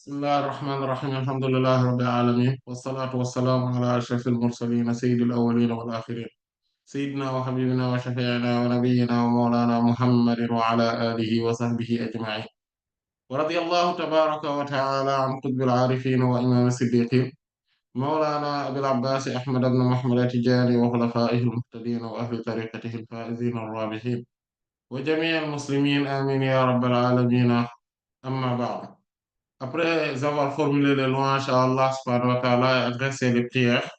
بسم الله الرحمن الرحيم الحمد لله رب العالمين والصلاة والسلام على أشرف المرسلين سيد الأولين والآخرين سيدنا وحبيبنا وشفيعنا ونبينا ومولانا محمد وعلى آله وصحبه أجمعين ورضي الله تبارك وتعالى عن قطب العارفين وإمام الصديقين مولانا أبي العباس أحمد بن محمد التجاني وخلفائه المهتدين وأهل طريقته الفائزين الرابحين وجميع المسلمين آمين يا رب العالمين أما بعد. Après avoir formulé les louanges à Allah subhanahu wa ta'ala et adressé les prières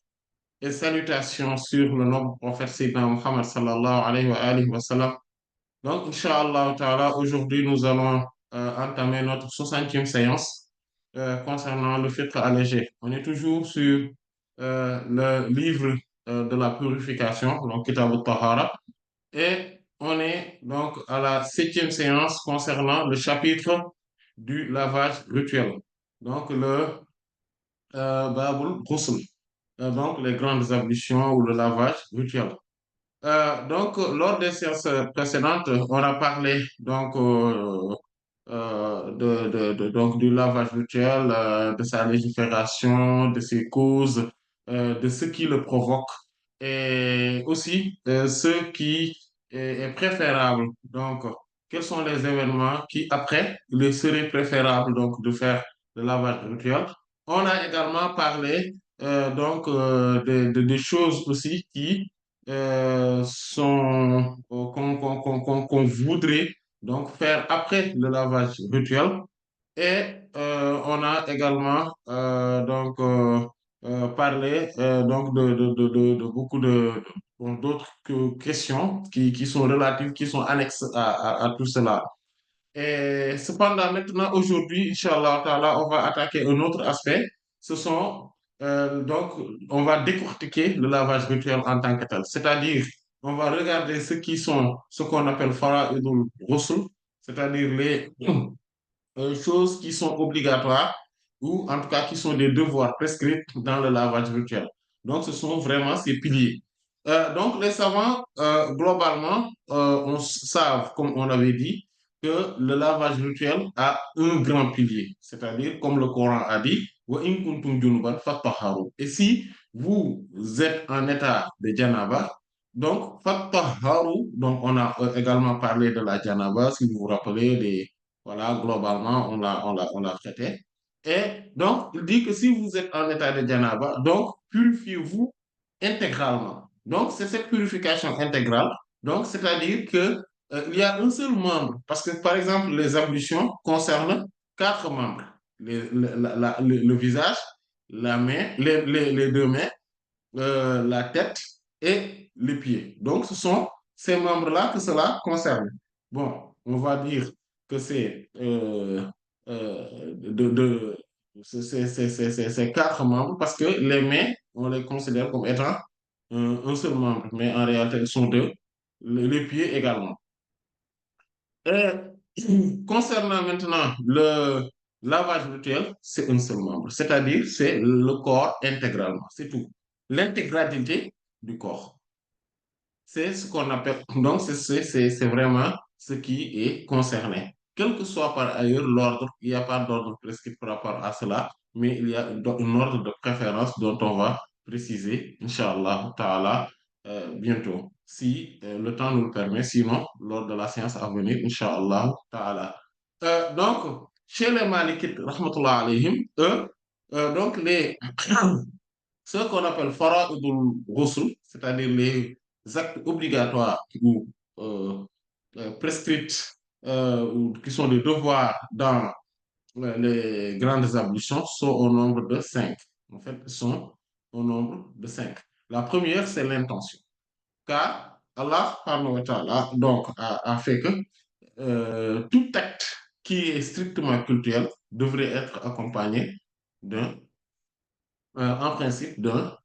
et salutations sur le noble prophète Sayyidina Muhammad sallallahu alayhi wa sallam. Donc, Inch'Allah ta'ala, aujourd'hui, nous allons entamer notre 60e séance concernant le fiqh allégé. On est toujours sur le livre de la purification, donc Kitab al-Tahara, et on est donc à la 7e séance concernant le chapitre du lavage rituel. Donc, le Babul Ghusl, donc les grandes ablutions ou le lavage rituel. Donc, lors des séances précédentes, on a parlé donc, donc du lavage rituel, de sa légifération, de ses causes, de ce qui le provoque et aussi ce qui est préférable. Donc, quels sont les événements qui, après, il serait préférable donc, de faire le lavage rituel. On a également parlé donc des choses aussi qui qu'on voudrait donc faire après le lavage rituel. Et on a également parlé donc de beaucoup bon, d'autres questions qui sont relatives, qui sont annexes à tout cela. Et cependant, maintenant, aujourd'hui, Inch'Allah, Ta'ala, on va attaquer un autre aspect. Ce sont, donc, on va décortiquer le lavage rituel en tant que tel. C'est-à-dire, on va regarder ce qu'on appelle fara'idul ghusl, c'est-à-dire les choses qui sont obligatoires ou en tout cas qui sont des devoirs prescrits dans le lavage rituel. Donc, ce sont vraiment ces piliers. Donc, les savants, globalement, on savent, comme on avait dit, que le lavage rituel a un grand pilier, c'est-à-dire, comme le Coran a dit, wa in kuntum junuban fattaharu. Et si vous êtes en état de janaba, donc fattaharu, donc on a également parlé de la janaba, si vous vous rappelez, voilà, globalement, on l'a traité. Et donc, il dit que si vous êtes en état de janaba, donc purifiez-vous intégralement. Donc, c'est cette purification intégrale. Donc, c'est-à-dire que il y a un seul membre, parce que par exemple, les ablutions concernent quatre membres le visage, la main, les deux mains, la tête et les pieds. Donc, ce sont ces membres-là que cela concerne. Bon, on va dire que c'est c'est quatre membres parce que les mains, on les considère comme étant un seul membre, mais en réalité, ils sont deux. Les pieds également. Et concernant maintenant le lavage rituel, c'est un seul membre, c'est-à-dire c'est le corps intégralement, c'est tout. L'intégralité du corps. C'est ce qu'on appelle, donc c'est vraiment ce qui est concerné. Quel que soit par ailleurs l'ordre, il n'y a pas d'ordre prescrit par rapport à cela, mais il y a un ordre de préférence dont on va préciser, Inch'Allah Ta'ala, bientôt, si le temps nous le permet, sinon lors de la séance à venir, Inch'Allah Ta'ala. Donc, chez les Malikites, rahmatullah alayhim, eux, donc ce qu'on appelle fara'idul ghusl, c'est-à-dire les actes obligatoires ou prescrits ou qui sont des devoirs dans les grandes ablutions sont au nombre de cinq. En fait, ils sont au nombre de cinq. La première, c'est l'intention. Car Allah subhanahu wa ta'ala, donc, a fait que tout acte qui est strictement cultuel devrait être accompagné d'un, en principe, d'un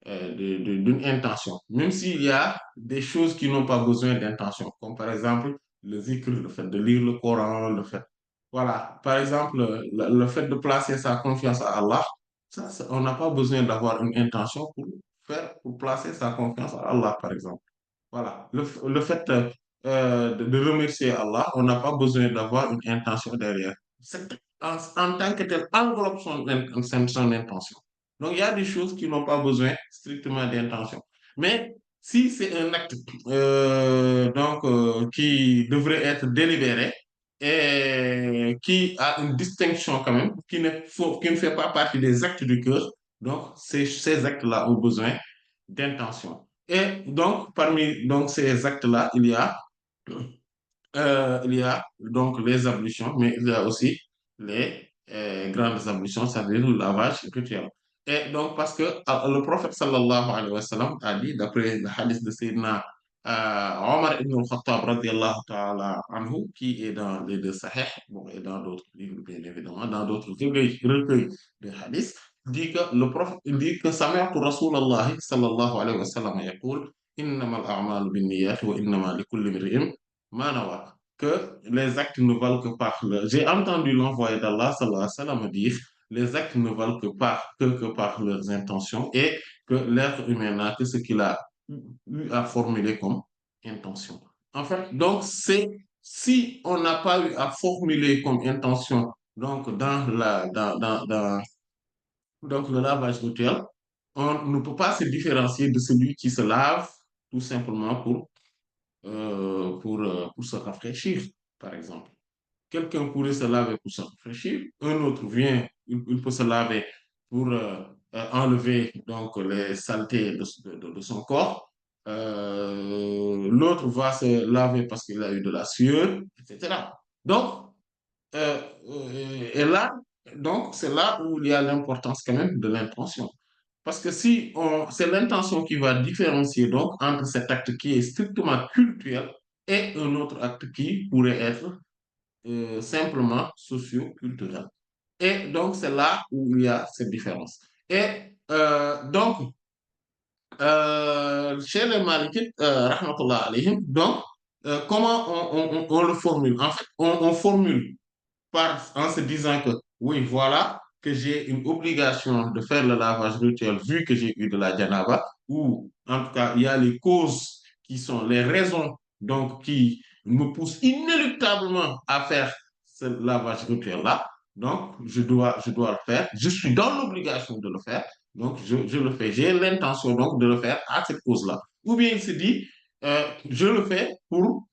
d'une intention, même s'il y a des choses qui n'ont pas besoin d'intention, comme par exemple le zikr, le fait de lire le Coran, le fait, voilà, par exemple, le fait de placer sa confiance à Allah, on n'a pas besoin d'avoir une intention pour pour placer sa confiance à Allah, par exemple. Voilà, le fait de remercier Allah, on n'a pas besoin d'avoir une intention derrière. en tant que tel englobe son intention. Donc, il y a des choses qui n'ont pas besoin strictement d'intention. Mais si c'est un acte qui devrait être délibéré et qui a une distinction quand même, qui ne fait pas partie des actes du cœur, donc ces actes-là ont besoin d'intention. Et donc, parmi donc, ces actes-là, il y a donc les ablutions, mais il y a aussi les grandes ablutions, c'est-à-dire le lavage rituel. Et donc, parce que le prophète sallallahu alayhi wa sallam a dit, d'après le hadith de Sayyidina Omar ibn al-Khattab radiallahu ta'ala anhu, qui est dans les deux sahih, bon, et dans d'autres livres, bien évidemment, dans d'autres recueils de hadith, dit que le prophète dit que Sami'tu Rasulallah sallallahu alayhi wa sallam yaqul, innama al-a'malu bin-niyyat wa innama likulli imri'in Manawa, que les actes ne valent que par leur... J'ai entendu l'envoyé d'Allah, sallallahu alayhi wa sallam, dire les actes ne valent que par leurs intentions et que l'être humain n'a que ce qu'il a eu à formuler comme intention. En fait, donc, c'est si on n'a pas eu à formuler comme intention, donc, donc le lavage rituel, on ne peut pas se différencier de celui qui se lave tout simplement pour se rafraîchir, par exemple. Quelqu'un pourrait se laver pour se rafraîchir, un autre vient, il peut se laver pour enlever donc les saletés de son corps. L'autre va se laver parce qu'il a eu de la sueur, etc. Donc, et là, donc, c'est là où il y a l'importance quand même de l'intention. Parce que si c'est l'intention qui va différencier donc entre cet acte qui est strictement cultuel et un autre acte qui pourrait être simplement socio-culturel. Et donc, c'est là où il y a cette différence. Et donc, chez les Malikites, rahmatullah alayhim, donc, comment on le formule? En fait, on formule en se disant que oui, voilà, que j'ai une obligation de faire le lavage rituel vu que j'ai eu de la janaba, ou en tout cas, il y a les causes qui sont les raisons donc qui me poussent inéluctablement à faire ce lavage rituel-là. Donc, je dois le faire. Je suis dans l'obligation de le faire. Donc, je le fais. J'ai l'intention donc de le faire à cette cause-là. Ou bien il se dit, je le fais pour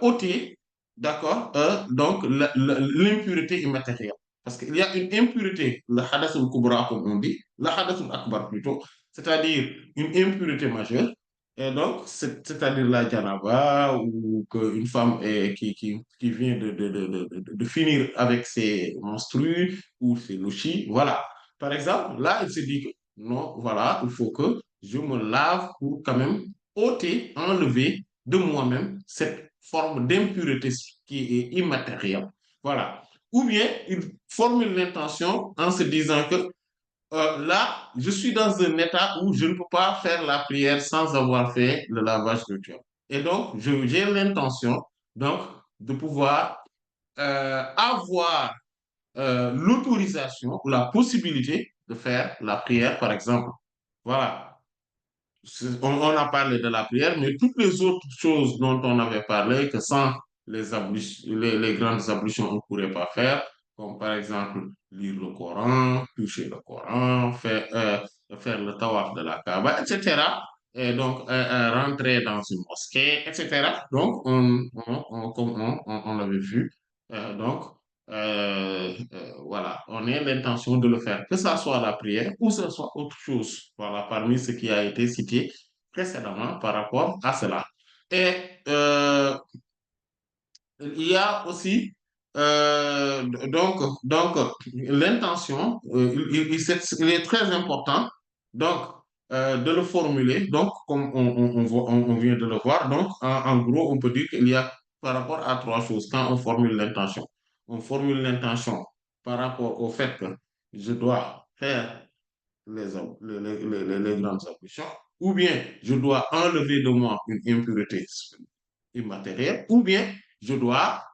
ôter. D'accord? Donc, l'impureté immatérielle. Parce qu'il y a une impureté, le hadath al-kubra, comme on dit, le hadath al-akbar plutôt, c'est-à-dire une impureté majeure. Et donc, c'est-à-dire la janaba ou qu'une femme qui vient de finir avec ses menstrues ou ses lochis. Voilà. Par exemple, là, il se dit que non, voilà, il faut que je me lave pour quand même ôter, enlever de moi-même cette forme d'impureté qui est immatérielle. Voilà. Ou bien il formule l'intention en se disant que là, je suis dans un état où je ne peux pas faire la prière sans avoir fait le lavage rituel. Et donc, j'ai l'intention donc de pouvoir avoir l'autorisation ou la possibilité de faire la prière, par exemple. Voilà. On a parlé de la prière, mais toutes les autres choses dont on avait parlé, que sans les grandes ablutions, on ne pourrait pas faire, comme par exemple lire le Coran, toucher le Coran, faire le tawaf de la Kaaba, etc. Et donc, rentrer dans une mosquée, etc. Donc, comme on l'avait vu, donc, voilà, on a l'intention de le faire, que ce soit la prière ou que ce soit autre chose, voilà, parmi ce qui a été cité précédemment par rapport à cela. Et il y a aussi, donc l'intention, il est très important donc, de le formuler, donc, comme on vient de le voir, donc, en gros, on peut dire qu'il y a par rapport à trois choses quand on formule l'intention. On formule l'intention par rapport au fait que je dois faire les grandes ablutions, ou bien je dois enlever de moi une impureté immatérielle, ou bien je dois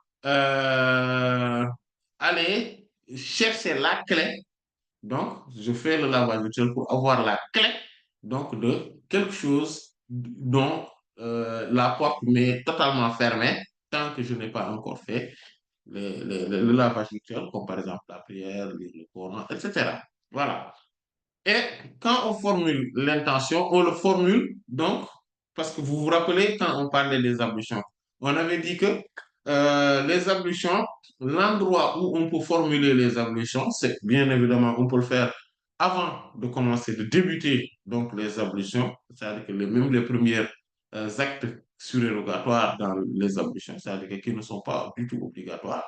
aller chercher la clé. Donc, je fais le lavage virtuel pour avoir la clé donc, de quelque chose dont la porte m'est totalement fermée tant que je n'ai pas encore fait le lavage rituel, comme par exemple la prière, le Coran, etc. Voilà. Et quand on formule l'intention, on le formule donc, parce que vous vous rappelez quand on parlait des ablutions, on avait dit que les ablutions, l'endroit où on peut formuler les ablutions, c'est bien évidemment, on peut le faire avant de commencer, de débuter donc les ablutions, c'est-à-dire que même les premiers actes surérogatoires dans les ablutions, c'est-à-dire que qui ne sont pas du tout obligatoires,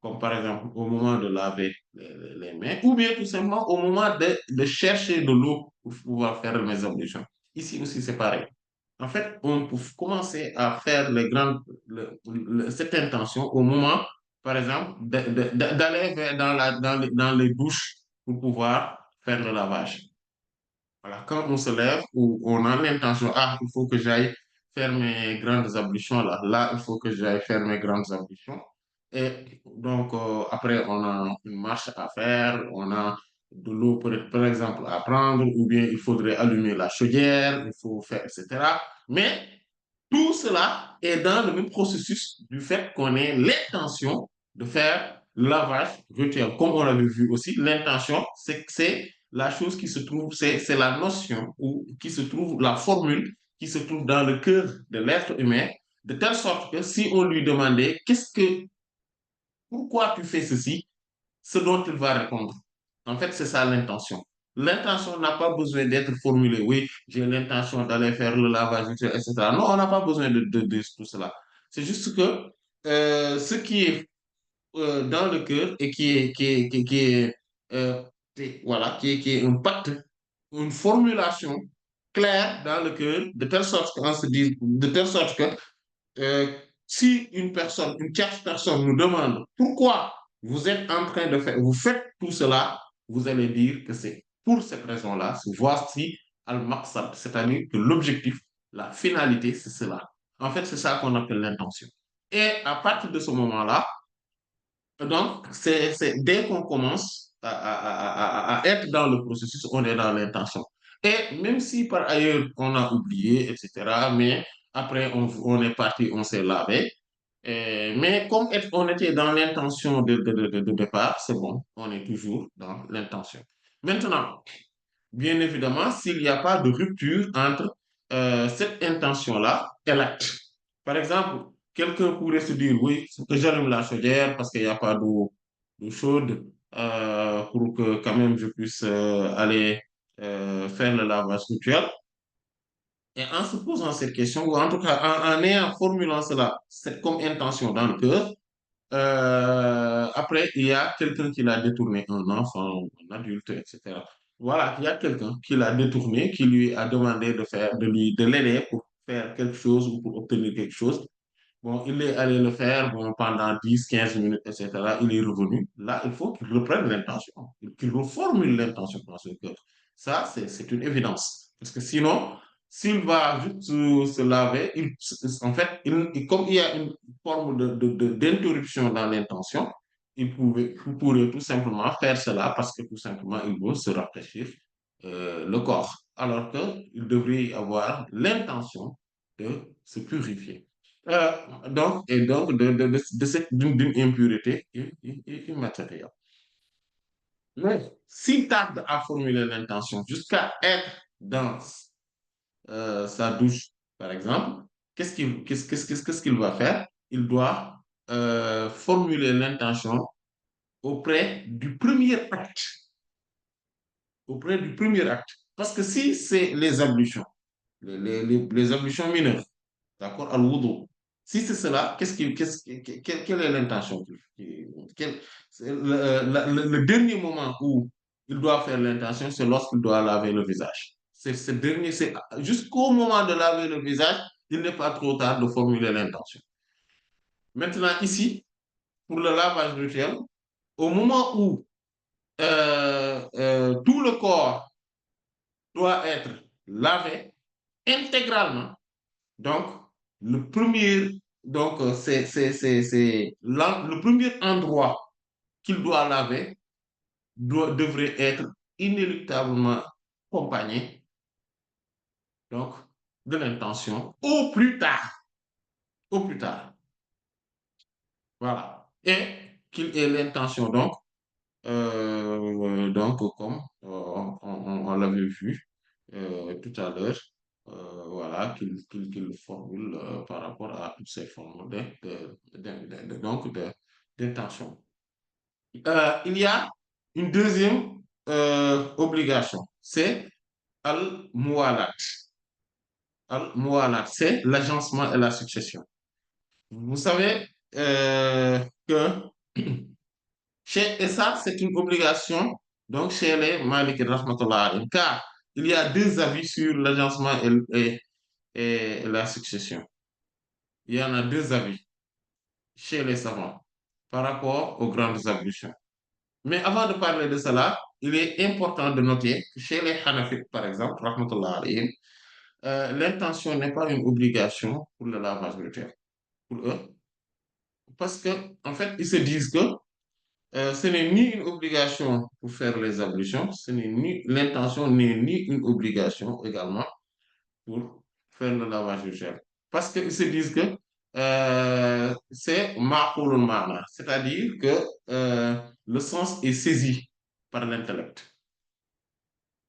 comme par exemple au moment de laver les mains, ou bien tout simplement au moment de chercher de l'eau pour pouvoir faire mes ablutions. Ici aussi, c'est pareil. En fait, on peut commencer à faire cette intention au moment, par exemple, d'aller dans les douches pour pouvoir faire le lavage. Voilà, quand on se lève ou on a l'intention, ah, il faut que j'aille faire mes grandes ablutions là, là, il faut que j'aille faire mes grandes ablutions. Et donc, après, on a une marche à faire, on a de l'eau, par exemple, à prendre, ou bien il faudrait allumer la chaudière, il faut faire, etc. Mais tout cela est dans le même processus du fait qu'on ait l'intention de faire le lavage rituel. Comme on l'avait vu aussi, l'intention, c'est la chose qui se trouve, c'est la notion ou qui se trouve, la formule qui se trouve dans le cœur de l'être humain, de telle sorte que si on lui demandait pourquoi tu fais ceci, ce dont il va répondre. En fait, c'est ça l'intention. L'intention n'a pas besoin d'être formulée. Oui, j'ai l'intention d'aller faire le lavage, etc. Non, on n'a pas besoin de tout cela. C'est juste que ce qui est dans le cœur et euh, voilà, qui est un pacte, une formulation claire dans le cœur, de telle sorte qu'on se dise, de telle sorte que si une personne, une tierce personne nous demande pourquoi vous êtes en train de faire, vous faites tout cela, vous allez dire que c'est pour cette raison-là, voici al-maqsad, c'est-à-dire que l'objectif, la finalité, c'est cela. En fait, c'est ça qu'on appelle l'intention. Et à partir de ce moment-là, donc, dès qu'on commence à être dans le processus, on est dans l'intention. Et même si par ailleurs on a oublié, etc., mais après on est parti, on s'est lavé. Mais comme on était dans l'intention de départ, c'est bon, on est toujours dans l'intention. Maintenant, bien évidemment, s'il n'y a pas de rupture entre cette intention-là et l'acte. Par exemple, quelqu'un pourrait se dire, oui, que j'allume la chaudière parce qu'il n'y a pas d'eau chaude pour que quand même je puisse aller faire le lavage rituel. Et en se posant cette question, ou en tout cas en ayant formulant cela comme intention dans le cœur, après, il y a quelqu'un qui l'a détourné, un enfant, un adulte, etc. Voilà, il y a quelqu'un qui l'a détourné, qui lui a demandé de l'aider pour faire quelque chose ou pour obtenir quelque chose. Bon, il est allé le faire bon, pendant 10, 15 minutes, etc. Il est revenu. Là, il faut qu'il reprenne l'intention, qu'il reformule l'intention dans son cœur. Ça, c'est une évidence. Parce que sinon, s'il va juste se laver, en fait, comme il y a une forme d'interruption dans l'intention, il pourrait tout simplement faire cela parce que tout simplement, il veut se rafraîchir le corps. Alors qu'il devrait y avoir l'intention de se purifier. Euh, et donc d'une impureté immatérielle. Mais s'il tarde à formuler l'intention jusqu'à être dans sa douche, par exemple, qu'est-ce qu'il va faire? Il doit formuler l'intention auprès du premier acte, auprès du premier acte. Parce que si c'est les ablutions, les ablutions mineures, d'accord, al-wudu. Si c'est cela, quelle est l'intention? Le dernier moment où il doit faire l'intention, c'est lorsqu'il doit laver le visage. C'est jusqu'au moment de laver le visage, il n'est pas trop tard de formuler l'intention. Maintenant, ici, pour le lavage rituel, au moment où tout le corps doit être lavé intégralement, donc, le premier, donc, le premier endroit qu'il doit laver devrait être inéluctablement accompagné, donc, de l'intention au plus tard. Au plus tard. Voilà. Et qu'il ait l'intention, donc comme on l'avait vu tout à l'heure, voilà, qu'il le formule par rapport à toutes ces formes d'intention. Il y a une deuxième obligation, c'est al-muwalat. Al-muwalat, c'est l'agencement et la succession. Vous savez que et ça, c'est une obligation donc chez les Malik rahmatullah alayhim, car il y a deux avis sur l'agencement et la succession. Il y en a deux avis chez les savants par rapport aux grandes ablutions. Mais avant de parler de cela, il est important de noter que chez les Hanafites, par exemple, rahmatullah alayhim, l'intention n'est pas une obligation pour le lavage rituel, pour eux, parce que en fait, ils se disent que ce n'est ni une obligation pour faire les ablutions, ce n'est ni l'intention n'est ni une obligation également pour faire le lavage du gel. Parce qu'ils se disent que c'est ma'qulun ma'na, c'est-à-dire que le sens est saisi par l'intellect.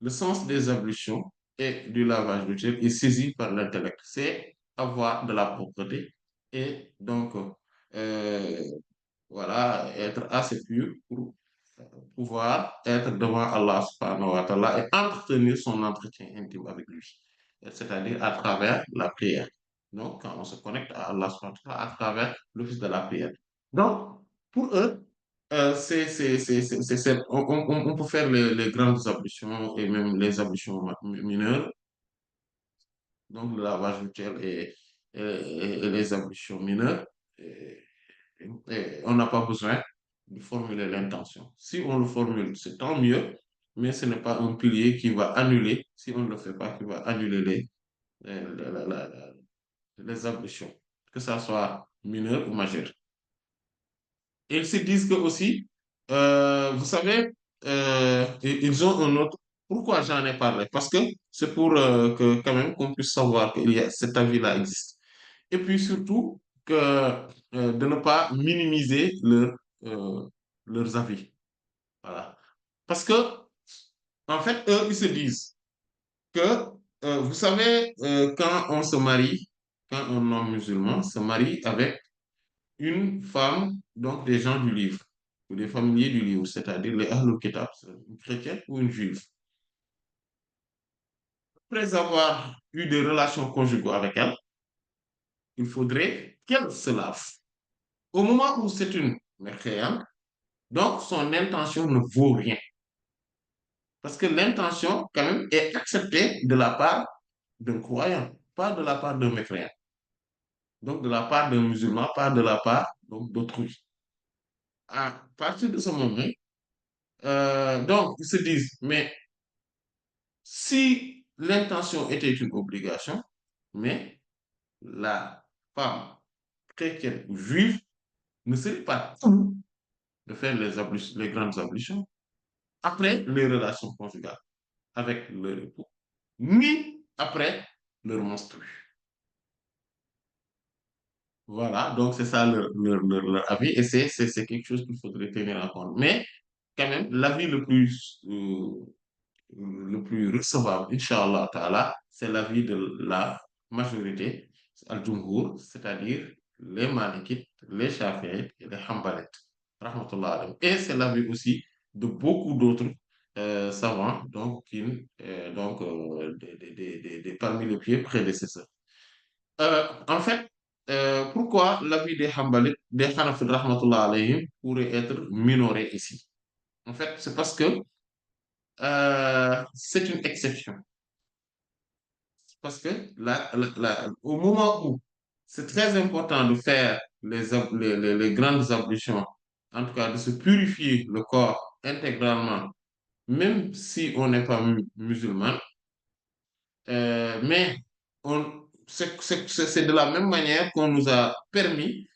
Le sens des ablutions et du lavage du gel est saisi par l'intellect. C'est avoir de la propreté et donc euh, voilà, être assez pur pour pouvoir être devant Allah subhanahu wa ta'ala et entretenir son entretien intime avec lui, c'est-à-dire à travers la prière. Donc, quand on se connecte à Allah subhanahu wa ta'ala à travers l'office de la prière. Donc, pour eux, on peut faire les grandes ablutions et même les ablutions mineures, donc le lavage rituel et les ablutions mineures. Et on n'a pas besoin de formuler l'intention. Si on le formule, c'est tant mieux, mais ce n'est pas un pilier qui va annuler, si on ne le fait pas, qui va annuler les ablutions, que ça soit mineur ou majeur. Et ils se disent que aussi, vous savez, ils ont un autre. Pourquoi j'en ai parlé? Parce que c'est pour que quand même qu'on puisse savoir que cet avis-là existe. Et puis surtout que de ne pas minimiser leurs avis. Voilà. Parce que, en fait, eux, ils se disent que, vous savez, quand on se marie, quand un homme musulman se marie avec une femme, donc des gens du livre, ou des familiers du livre, c'est-à-dire les Ahlul Kitab, une chrétienne ou une juive. Après avoir eu des relations conjugales avec elle, il faudrait qu'elle se lave. Au moment où c'est une mécréante, donc son intention ne vaut rien. Parce que l'intention, quand même, est acceptée de la part d'un croyant, pas de la part d'un mécréant. Donc, de la part d'un musulman, pas de la part d'autrui. À partir de ce moment, donc, ils se disent, mais si l'intention était une obligation, mais la femme chrétienne ou juive ne serait pas tenue de faire les grandes ablutions après les relations conjugales avec leur époux, ni après leur menstru. Voilà, donc c'est ça leur avis et c'est quelque chose qu'il faudrait tenir en compte. Mais quand même, l'avis le plus recevable, Inch'Allah Ta'ala, c'est l'avis de la majorité, al-Jumhur, c'est-à-dire les Malikites, les Shafi'ites et les Hanbalites. Rahmatullah alayhim. Et c'est l'avis aussi de beaucoup d'autres savants, donc, parmi les pieds prédécesseurs. En fait, pourquoi l'avis des Hanbalites, des Hanafites, Rahmatullah alayhim, pourrait être minoré ici? En fait, c'est parce que c'est une exception. Parce que au moment où c'est très important de faire les grandes ablutions, en tout cas de se purifier le corps intégralement, même si on n'est pas musulman, mais c'est de la même manière qu'on nous a permis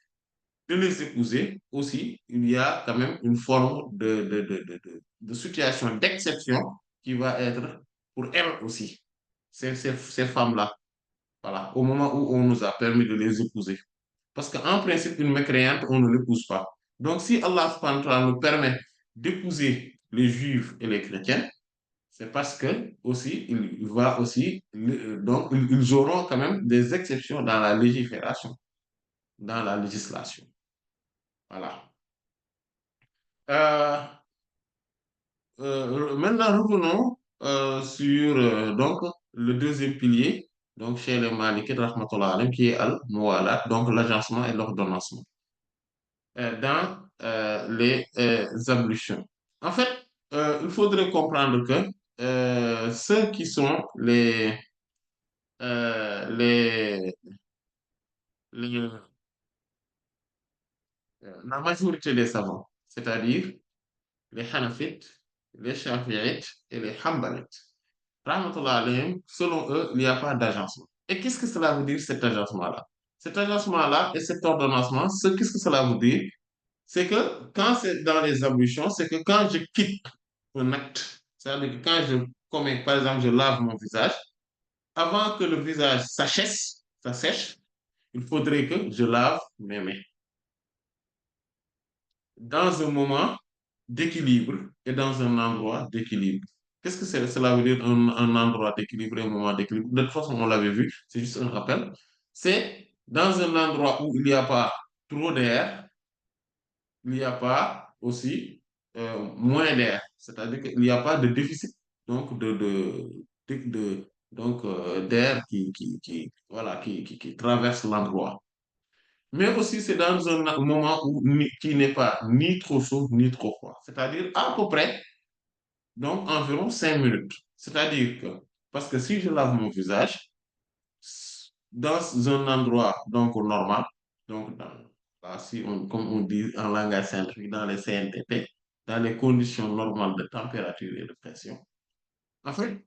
de les épouser aussi, il y a quand même une forme de situation d'exception qui va être pour elles aussi, ces femmes-là, voilà, au moment où on nous a permis de les épouser. Parce qu'en principe, une mécréante, on ne l'épouse pas. Donc, si Allah subhanahu wa ta'ala nous permet d'épouser les juifs et les chrétiens, c'est parce que aussi, il va aussi, donc, ils auront quand même des exceptions dans la légifération, dans la législation. Voilà. Euh, Maintenant, revenons sur donc, le deuxième pilier, donc chez les Malikites, rahmatullah alayhim, qui est al-Muwalat, donc l'agencement et l'ordonnancement, dans les ablutions. En fait, il faudrait comprendre que ceux qui sont euh, les, les- la majorité des savants, c'est-à-dire les Hanafites, les Shafi'ites et les Hanbalites, rahmatullah alayhim, selon eux, il n'y a pas d'agencement. Et qu'est-ce que cela veut dire, cet agencement-là? Cet agencement-là et cet ordonnancement, qu'est-ce que cela veut dire? C'est que quand c'est dans les ablutions, c'est que quand je quitte un acte, c'est-à-dire que quand je commets, par exemple, je lave mon visage, avant que le visage ça sèche, il faudrait que je lave mes mains dans un moment d'équilibre et dans un endroit d'équilibre. Qu'est-ce que cela veut dire un endroit d'équilibre et un moment d'équilibre? De toute façon, on l'avait vu, c'est juste un rappel. C'est dans un endroit où il n'y a pas trop d'air, il n'y a pas aussi moins d'air. C'est-à-dire qu'il n'y a pas de déficit donc donc, d'air voilà, qui traverse l'endroit. Mais aussi, c'est dans un moment qui n'est pas ni trop chaud ni trop froid. C'est-à-dire à peu près, donc environ 5 minutes. C'est-à-dire que, parce que si je lave mon visage, dans un endroit donc normal, donc si comme on dit en langage scientifique, dans les CNTP, dans les conditions normales de température et de pression, en fait,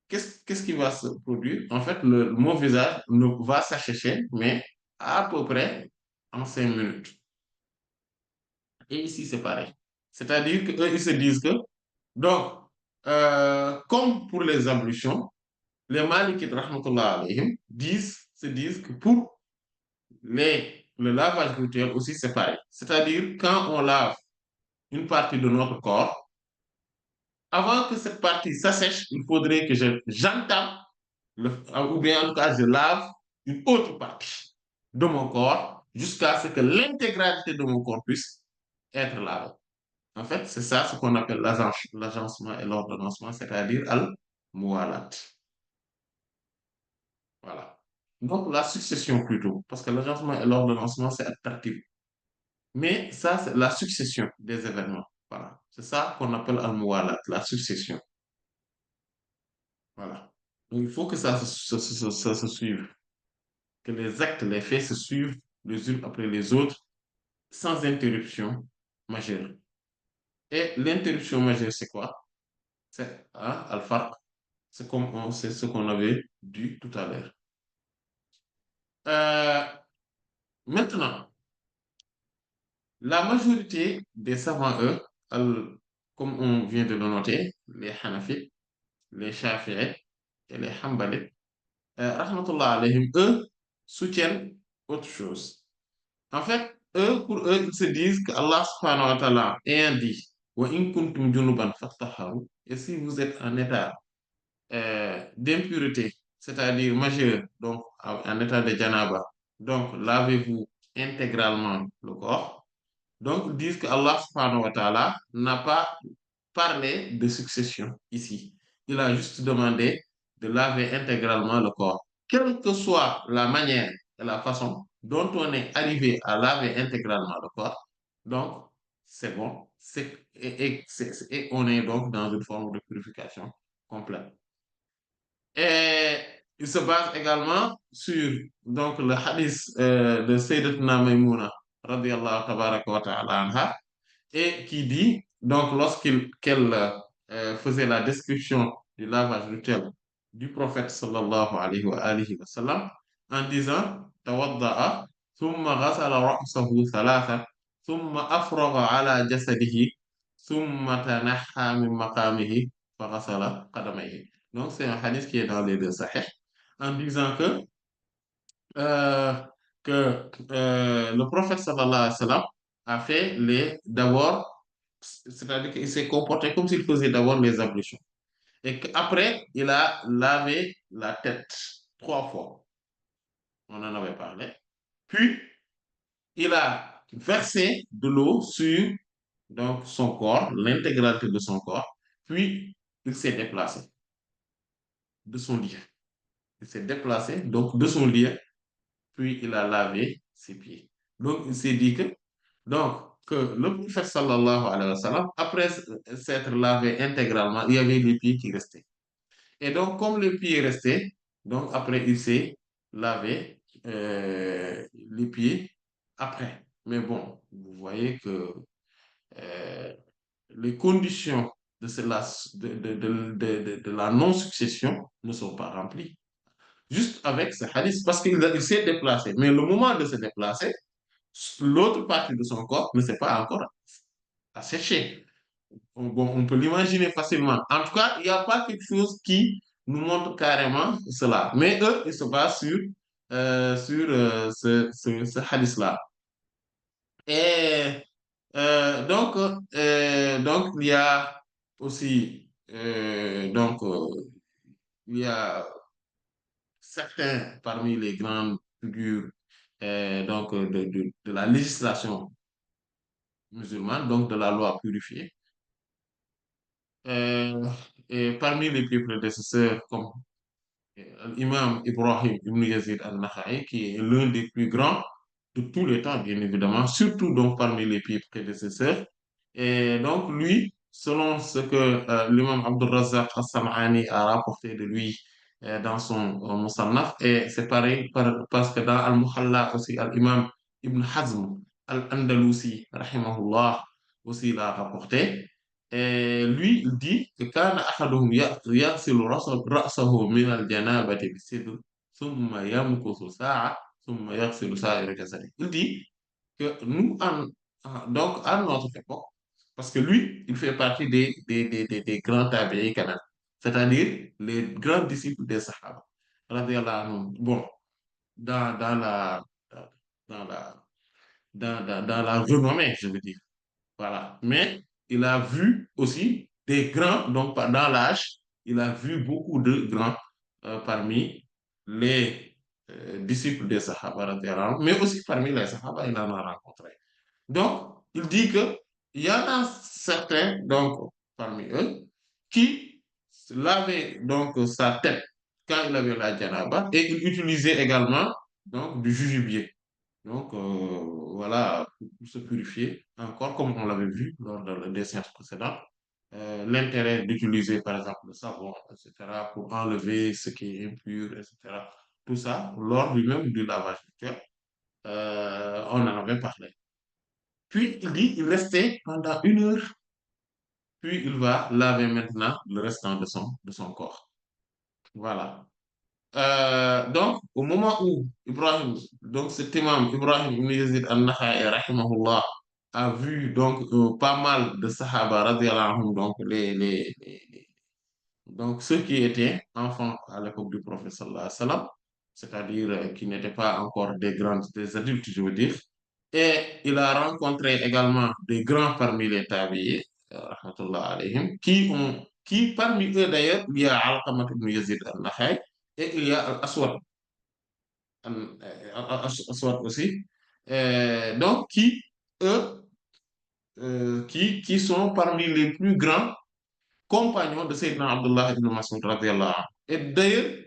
qu'est-ce qui va se produire? En fait, mon visage ne va s'assécher, mais à peu près en 5 minutes. Et ici, c'est pareil. C'est-à-dire qu'eux, ils se disent que, donc, comme pour les ablutions, les Malikites, rahmatullah alayhim, se disent que pour le lavage rituel aussi, c'est pareil. C'est-à-dire, quand on lave une partie de notre corps, avant que cette partie s'assèche, il faudrait que j'entame, ou bien en tout cas, je lave une autre partie de mon corps jusqu'à ce que l'intégralité de mon corps puisse être lavée. En fait, c'est ça ce qu'on appelle l'agencement et l'ordonnancement, c'est-à-dire al-muwalat. Voilà. Donc, la succession plutôt, parce que l'agencement et l'ordonnancement, c'est attractif. Mais ça, c'est la succession des événements. Voilà. C'est ça qu'on appelle al-muwalat, la succession. Voilà. Donc, il faut que ça se suive, que les actes, les faits se suivent les unes après les autres, sans interruption majeure. Et l'interruption majeure, c'est quoi? C'est al-farq. C'est ce qu'on avait dit tout à l'heure. Euh, Maintenant, la majorité des savants, eux, comme on vient de le noter, les Hanafites, les Shafi'ites et les Hanbalites, rahmatullah alayhim, eux, soutiennent autre chose. En fait, pour eux, ils se disent qu'Allah subhanahu wa ta'ala ayant dit, wa in kuntum junuban fattaharu, et si vous êtes en état d'impureté, c'est-à-dire majeure, donc en état de janaba, donc lavez-vous intégralement le corps. Donc, ils disent que Allah subhanahu wa ta'ala n'a pas parlé de succession ici. Il a juste demandé de laver intégralement le corps. Quelle que soit la manière et la façon dont on est arrivé à laver intégralement le corps, donc c'est bon. Et on est donc dans une forme de purification complète. Et il se base également sur donc, le hadith de Sayyidatuna Maymuna, radiallahu tabaraka wa ta'ala anha, et qui dit, donc qu'elle faisait la description du lavage rituel du prophète sallallahu alayhi wa sallam, en disant, tawadda'a, thumma ghasala ra'sahu thalatha, thumma afragha ala jasadihi, thumma tanaha min maqamihi, fa ghasala qadamayhi. Donc, c'est un hadith qui est dans les deux sahih, en disant euh, que le prophète sallallahu alayhi wa sallam a fait d'abord, c'est-à-dire qu'il s'est comporté comme s'il faisait d'abord les ablutions. Et qu'après, il a lavé la tête 3 fois. On en avait parlé. Puis, il a versé de l'eau sur donc, son corps, l'intégralité de son corps. Puis, il s'est déplacé de son lit. Il s'est déplacé donc de son lit, puis il a lavé ses pieds. Donc, il s'est dit que le prophète sallallahu alayhi wa sallam, après s'être lavé intégralement, il y avait les pieds qui restaient. Et donc, comme les pieds restaient, donc après, il s'est lavé les pieds après. Mais bon, vous voyez que euh, les conditions de, cela, de la non-succession ne sont pas remplies. Juste avec ce hadith, parce qu'il s'est déplacé. Mais le moment de se déplacer, l'autre partie de son corps ne s'est pas encore asséchée. Bon, on peut l'imaginer facilement. En tout cas, il n'y a pas quelque chose qui nous montre carrément cela. Mais eux, ils se basent sur ce hadith-là. Et donc, il y a aussi, il y a certains parmi les grandes figures de la législation musulmane, donc de la loi purifiée. Euh, et parmi les plus prédécesseurs, comme l'imam Ibrahim ibn Yazid al-Nakha'i, qui est l'un des plus grands de tous les temps, bien évidemment, surtout donc parmi les plus prédécesseurs. Et donc, lui, selon ce que l'imam Abdul Razzaq as-Sam'ani a rapporté de lui dans son Musannaf, et c'est pareil parce que dans Al-Muhalla aussi, l'imam Ibn Hazm al-Andalusi, rahimahullah, aussi l'a rapporté. Et lui, il dit que كان أحدهم يغسل رأسه من الجنابة بسدر ثم يمكث ساعة ثم يغسل سائر جسده. Il dit que nous, donc à notre époque, parce que lui, il fait partie des grands tabi'is quand même, c'est-à-dire les grands disciples des Sahaba. Radiyallahu anhum. Bon, dans la, dans la, dans la renommée, je veux dire. Voilà. Mais il a vu aussi des grands, donc dans l'âge, il a vu beaucoup de grands parmi les disciples des Sahaba, radiyallahu anhum, mais aussi parmi les Sahaba, il en a rencontré. Donc, il dit que il y en a certains, donc, parmi eux, qui lavaient donc sa tête quand il avait la janaba et il utilisait également donc du jujubier. Donc, voilà, pour se purifier, encore comme on l'avait vu lors des séances précédentes, l'intérêt d'utiliser, par exemple, le savon, etc., pour enlever ce qui est impur, etc. Tout ça, lors du même du lavage rituel, on en avait parlé. Puis, il dit, il restait pendant 1 heure, puis il va laver maintenant le restant de son corps. Voilà. Donc, au moment où Ibrahim, donc cet imam Ibrahim ibn Yazid al-Nakha'i, rahimahullah, a vu donc pas mal de Sahaba, radiyallahu anhum, donc, donc ceux qui étaient enfants à l'époque du prophète sallallahu alayhi wa sallam, c'est-à-dire qui n'étaient pas encore des adultes, je veux dire, et il a rencontré également des grands parmi les tabi'is, rahmatullah alayhim, qui parmi eux d'ailleurs, il y a Alqamat ibn Yazid al-Nakha'i, et il y a Al-Aswad, Aswad aussi, donc eux, qui sont parmi les plus grands compagnons de Sayyidina Abdullah ibn Mas'ud radiyallahu anhu. Et d'ailleurs,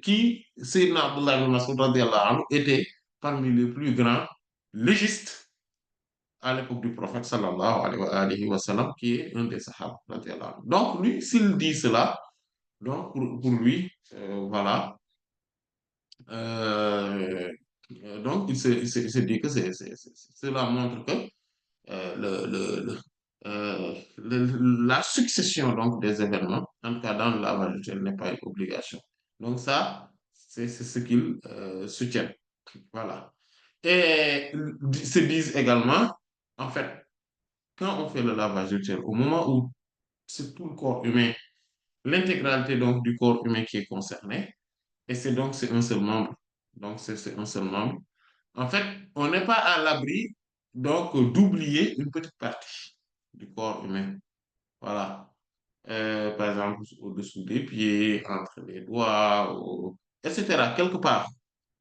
Sayyidina Abdullah ibn Mas'ud radiyallahu anhu était parmi les plus grands légistes à l'époque du prophète sallallahu alayhi wa sallam, qui est un des sahaba radiyallahu anhu. Donc lui, s'il dit cela, donc pour lui, voilà, euh, donc il se dit que cela montre que la succession donc, des événements, en tout cas dans le lavage rituel, n'est pas une obligation. Donc ça, c'est ce qu'ils soutiennent. Voilà. Et ils se disent également, en fait, quand on fait le lavage rituel, au moment où c'est tout le corps humain, l'intégralité donc du corps humain qui est concerné, et c'est un seul membre. Donc c'est un seul membre. En fait, on n'est pas à l'abri donc d'oublier une petite partie du corps humain. Voilà. Par exemple, au-dessous des pieds, entre les doigts, etc., quelque part.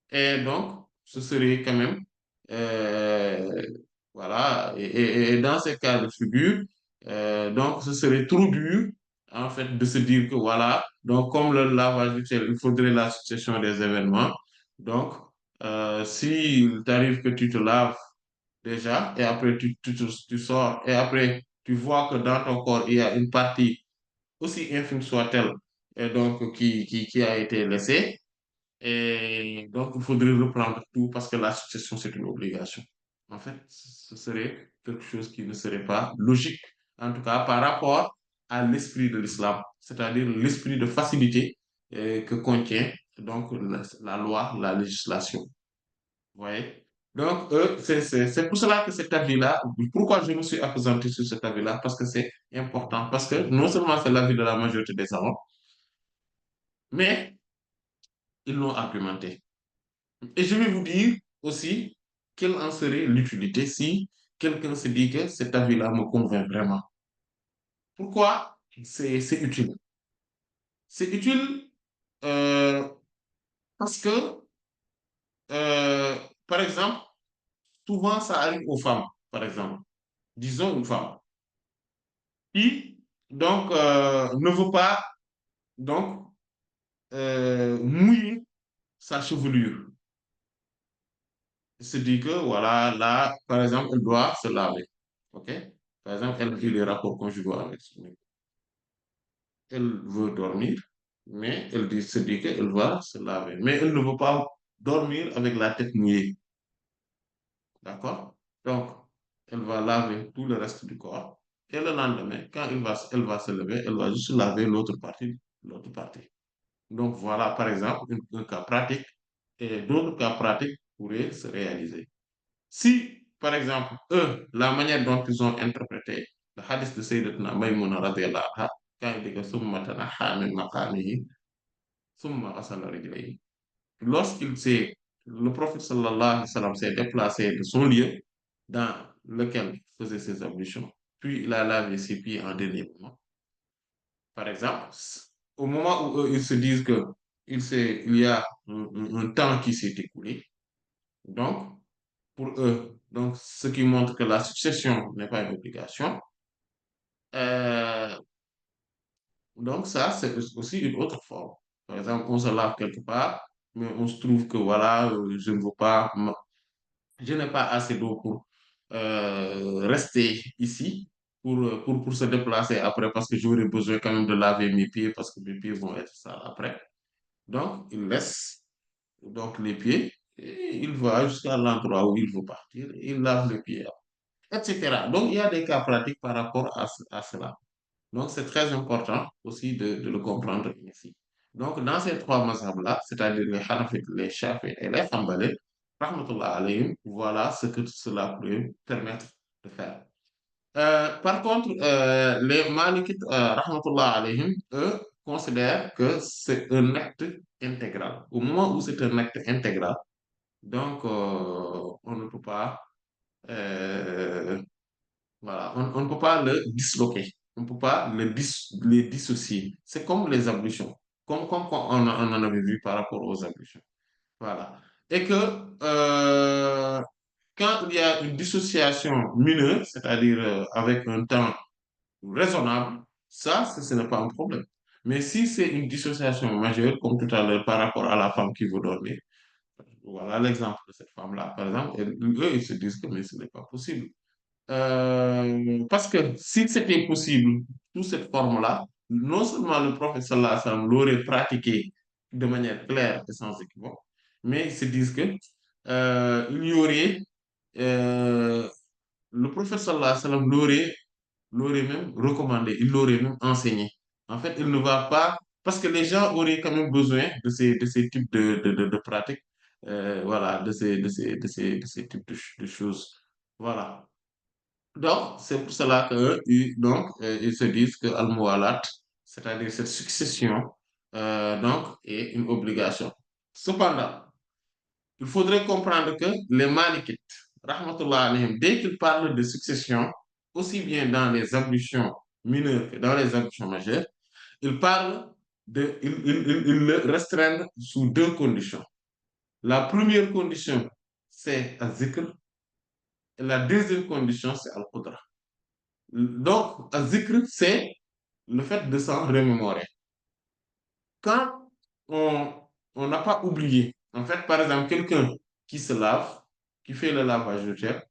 Et donc, ce serait quand même, euh, voilà, et dans ces cas de figure, donc ce serait trop dur, en fait, de se dire que voilà, donc comme le lavage rituel, il faudrait la succession des événements. Donc, s'il t'arrive que tu te laves déjà, et après tu sors, et après tu vois que dans ton corps, il y a une partie, aussi infime soit-elle, et donc qui a été laissée, et donc, il faudrait reprendre tout parce que la succession, c'est une obligation. En fait, ce serait quelque chose qui ne serait pas logique, en tout cas par rapport à l'esprit de l'islam, c'est-à-dire l'esprit de facilité que contient donc la loi, la législation. Vous voyez? Donc, c'est pour cela que cet avis-là, pourquoi je me suis appesanti sur cet avis-là, parce que c'est important, parce que non seulement c'est l'avis de la majorité des savants, mais ils l'ont argumenté. Et je vais vous dire aussi quelle en serait l'utilité si quelqu'un se dit que cet avis-là me convainc vraiment. Pourquoi c'est utile? C'est utile euh, parce que, euh, par exemple, souvent ça arrive aux femmes, par exemple. Disons une femme qui, donc, ne veut pas donc, mouiller sa chevelure. Elle se dit que, voilà, là, par exemple, elle doit se laver. OK? Par exemple, elle vit les rapports conjugaux avec son époux. Elle veut dormir, mais se dit qu'elle va se laver. Mais elle ne veut pas dormir avec la tête mouillée. D'accord? Donc, elle va laver tout le reste du corps. Et le lendemain, quand elle va se lever, elle va juste laver l'autre partie, l'autre partie. Donc, voilà, par exemple, un cas pratique. Et d'autres cas pratiques pourraient se réaliser. Si, par exemple, eux, la manière dont ils ont interprété le hadith de Sayyidatuna Maïmouna radiyallahu anha, quand il dit que summa tanaha min maqamihi, summa ghasala rijlayhi. Le prophète sallallahu alayhi wa sallam s'est déplacé de son lieu dans lequel il faisait ses ablutions, puis il a lavé ses pieds en dernier moment. Par exemple, au moment où eux, ils se disent que il y a un temps qui s'est écoulé, donc, pour eux, donc, ce qui montre que la succession n'est pas une obligation. Euh, donc, ça, c'est aussi une autre forme. Par exemple, on se lave quelque part, mais on se trouve que voilà, je ne veux pas, je n'ai pas assez d'eau pour rester ici, pour se déplacer après, parce que j'aurai besoin quand même de laver mes pieds, parce que mes pieds vont être sales après. Donc, il laisse donc les pieds et il va jusqu'à l'endroit où il veut partir, il lave les pieds, etc. Donc, il y a des cas pratiques par rapport à cela. Donc, c'est très important aussi de le comprendre ici. Donc, dans ces trois mazhabs-là, c'est-à-dire les Hanafites, les Shafi'ites et les Hanbalites, rahmatullah alayhim, voilà ce que cela pourrait permettre de faire. Par contre, les Malikites, rahmatullah alayhim, eux, considèrent que c'est un acte intégral. Au moment où c'est un acte intégral, donc on ne peut pas euh, voilà, on ne peut pas le disloquer, on ne peut pas les dissocier. C'est comme les ablutions, comme on en avait vu par rapport aux ablutions. Voilà. Et que quand il y a une dissociation mineure, c'est-à-dire avec un temps raisonnable, ça, ce n'est pas un problème. Mais si c'est une dissociation majeure, comme tout à l'heure par rapport à la femme qui veut dormir, voilà l'exemple de cette femme-là, par exemple, eux, ils se disent que mais ce n'est pas possible. Parce que si c'était possible, sous cette forme-là, non seulement le prophète sallallahu alayhi wa sallam l'aurait pratiqué de manière claire et sans équivoque, mais ils se disent que il y aurait, euh, le prophète sallallahu alayhi wa sallam l'aurait même recommandé, il l'aurait même enseigné. En fait, il ne va pas, parce que les gens auraient quand même besoin de ces types de pratiques, voilà, de ces types de choses. Voilà. Donc, c'est pour cela que, ils se disent que Al-Muwalat, c'est-à-dire cette succession, donc, est une obligation. Cependant, il faudrait comprendre que les Malikites, rahmatullah alayhim, dès qu'ils parlent de succession, aussi bien dans les ablutions mineures que dans les ablutions majeures, ils parlent ils le restreignent sous deux conditions. La première condition, c'est al-zikr, et la deuxième condition, c'est al-qudra. Donc, al-zikr, c'est le fait de s'en remémorer. Quand on on n'a pas oublié, en fait, par exemple, quelqu'un qui se lave, qui fait le lavage rituel,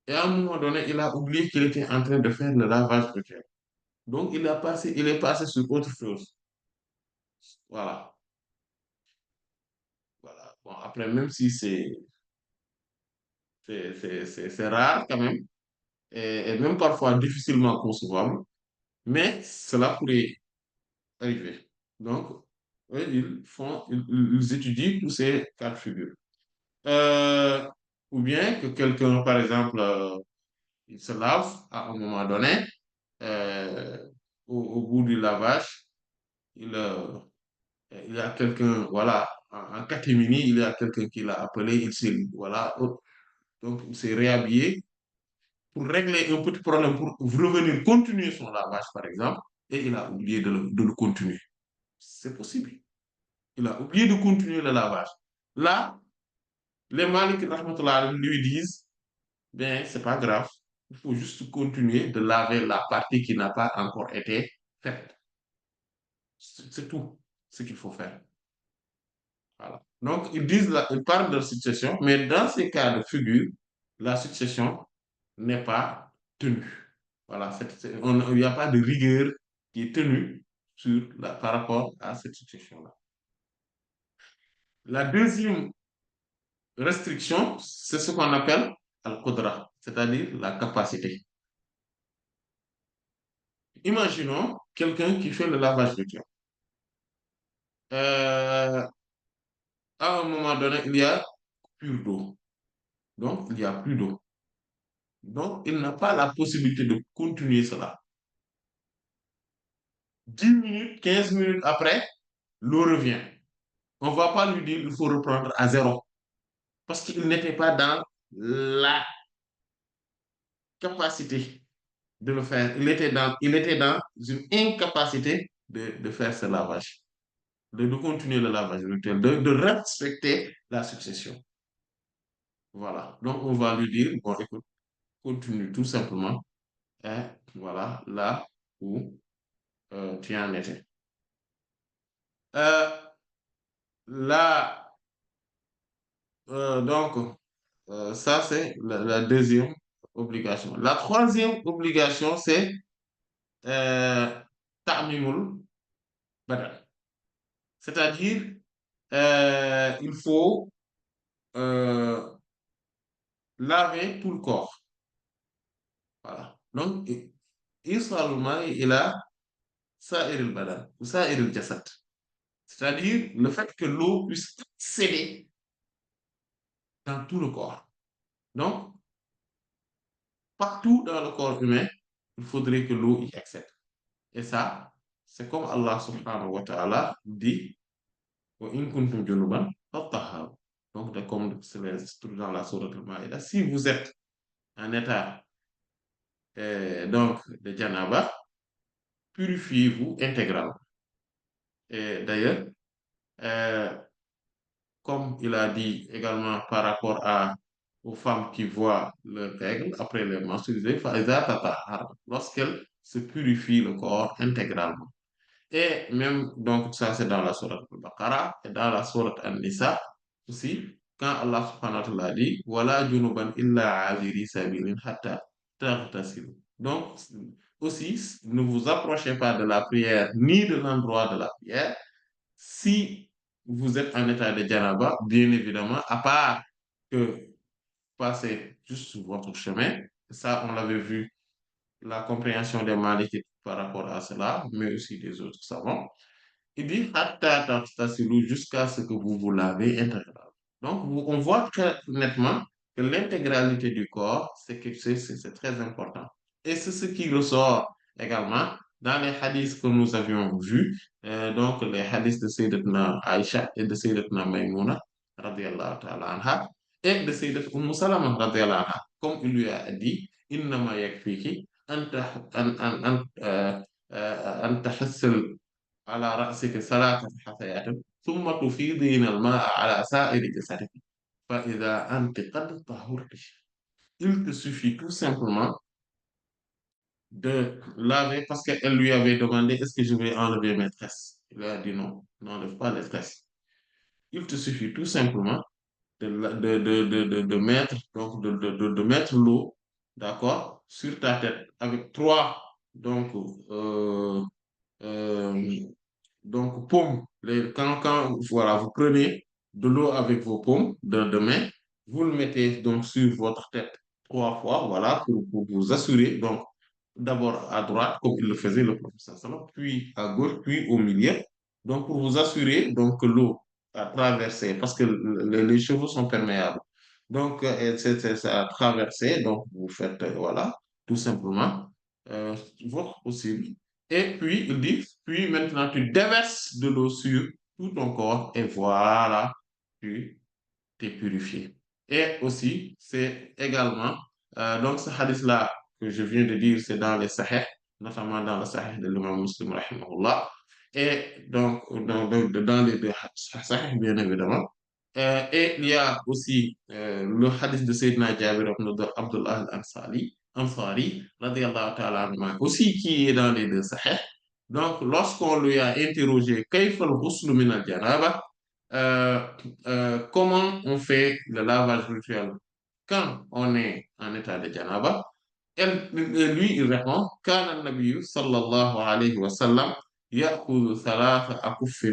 et à un moment donné, il a oublié qu'il était en train de faire le lavage rituel. Donc, il est passé sur autre chose. Voilà. Voilà. Bon, après, même si c'est rare quand même, et même parfois difficilement concevable, mais cela pourrait arriver. Donc, eux, ils étudient tous ces cas de figure. Euh, ou bien que quelqu'un, par exemple, il se lave à un moment donné, euh, au bout du lavage, il y a quelqu'un, voilà, en catémini, il y a quelqu'un qui l'a appelé, voilà, donc il s'est réhabillé pour régler un petit problème, pour revenir continuer son lavage, par exemple, et il a oublié de le continuer. C'est possible. Il a oublié de continuer le lavage. Là, les Malik rahmatullah lui disent, ben, c'est pas grave. Il faut juste continuer de laver la partie qui n'a pas encore été faite. C'est tout ce qu'il faut faire. Voilà. Donc, ils parlent de succession, mais dans ces cas de figure, la succession n'est pas tenue. Voilà, il n'y a pas de rigueur qui est tenue par rapport à cette succession-là. La deuxième restriction, c'est ce qu'on appelle al-qudra, c'est-à-dire la capacité. Imaginons quelqu'un qui fait le lavage de cœur. Euh, à un moment donné, il y a plus d'eau. Donc, il n'y a plus d'eau. Donc, il n'a pas la possibilité de continuer cela. 10 minutes, 15 minutes après, l'eau revient. On ne va pas lui dire qu'il faut reprendre à zéro parce qu'il n'était pas dans la capacité de le faire. Il était dans une incapacité de faire ce lavage, de continuer le lavage rituel, de respecter la succession. Voilà. Donc, on va lui dire, bon, écoute, continue tout simplement. Hein, voilà, là où tu en étais. Euh, là, donc, ça, c'est la deuxième obligation. La troisième obligation, c'est euh, ta'mimul badal. C'est-à-dire, il faut euh, laver tout le corps. Voilà. Donc, il ila sa'iril badan ou sa'iril jasad. C'est-à-dire le fait que l'eau puisse accéder dans tout le corps. Donc, partout dans le corps humain, il faudrait que l'eau y accède. Et ça, c'est comme Allah subhanahu wa ta'ala dit, wa in kuntum junuban fattaharu. Donc, comme c'est dans la sourate Al-Maïda, si vous êtes en état donc de janaba, purifiez-vous intégralement. Et d'ailleurs, euh, comme il a dit également par rapport aux femmes qui voient leurs règles après les menstrues, lorsqu'elles se purifient le corps intégralement. Et même, donc, ça c'est dans la sourate Al-Baqarah et dans la sourate An-Nisa aussi, quand Allah subhanahu wa ta'ala dit, Wala junuban illa abiri sabilin hatta taghtasilu. Donc, aussi, ne vous approchez pas de la prière ni de l'endroit de la prière si vous êtes en état de janaba, bien évidemment, à part que passer juste sur votre chemin, ça on l'avait vu, la compréhension des malikites par rapport à cela, mais aussi des autres savants, il dit hatta taghtasilu, jusqu'à ce que vous vous lavez intégralement. Donc on voit très nettement que l'intégralité du corps, c'est très important. Et c'est ce qui ressort également dans les hadiths que nous avions vus, donc les hadiths de Sayyidatuna Aïcha et de Sayyidatuna Maïmouna, radiallahu ta'ala anha. et de Sayyidat Salama radiyallahu anha, comme il lui a dit, innama yakfiki an an tahassil ala ra'sika salatata hasayatin thumma tufidina al-ma'a ala sa'iri jasadiki fa idha anti qad tahurti. Il te suffit tout simplement de laver parce qu'elle lui avait demandé est-ce que je vais enlever mes tresses. Il a dit non, n'enlève pas les tresses. Il te suffit tout simplement de mettre, donc de mettre l'eau, d'accord, sur ta tête avec trois, donc, euh, euh, donc paumes. Voilà, vous prenez de l'eau avec vos paumes de main, vous le mettez donc sur votre tête trois fois, voilà, pour vous assurer, donc, d'abord à droite, comme il le faisait le professeur Salom, puis à gauche, puis au milieu. Donc, pour vous assurer donc, que l'eau a traversé, parce que les cheveux sont perméables. Donc, ça a traversé, donc vous faites, voilà, tout simplement, votre possible. Et puis, il dit, puis maintenant, tu déverses de l'eau sur tout ton corps et voilà, tu t'es purifié. Et aussi, c'est également, donc ce hadith-là que je viens de dire, c'est dans les Sahih, notamment dans le Sahih de l'imam Muslim, rahimahullah, et donc, dans les deux Sahih, bien évidemment. Et il y a aussi le hadith de Sayyidina Jabir ibn Abdullah al-Ansari, radiyallahu ta'ala anhu, aussi qui est dans les deux Sahih. Donc, lorsqu'on lui a interrogé Kayfa al-ghusl min al-janaba, euh, comment on fait le lavage rituel quand on est en état de janaba? Lui, il répond كان النبي صلى الله عليه وسلم يأخذ ثلاث أكف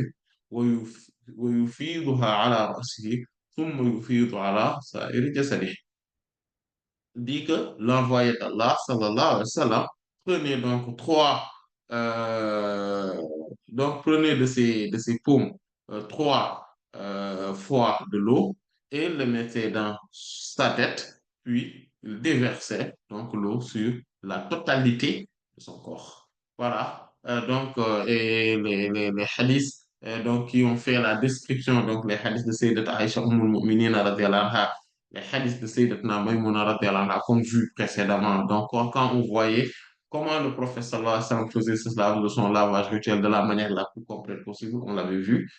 ويفيضها على رأسه ثم يفيض على سائر جسده. Dit que l'envoyé d'Allah, sallallahu alayhi wa sallam, prenez donc donc prenez de ces paumes trois fois de l'eau et le mettez dans sa tête, puis il déversait donc l'eau sur la totalité de son corps. Voilà. Et les hadiths donc, qui ont fait la description, donc les hadiths de Sayyidat Aisha Mu'minin radhiyallahu anha, les hadiths de Sayyidatuna Maïmouna radhiyallahu anha, comme vu précédemment. Donc, quand on voyait comment le prophète sallallahu alayhi wa sallam faisait son lavage rituel de la manière la plus complète possible, on l'avait vu.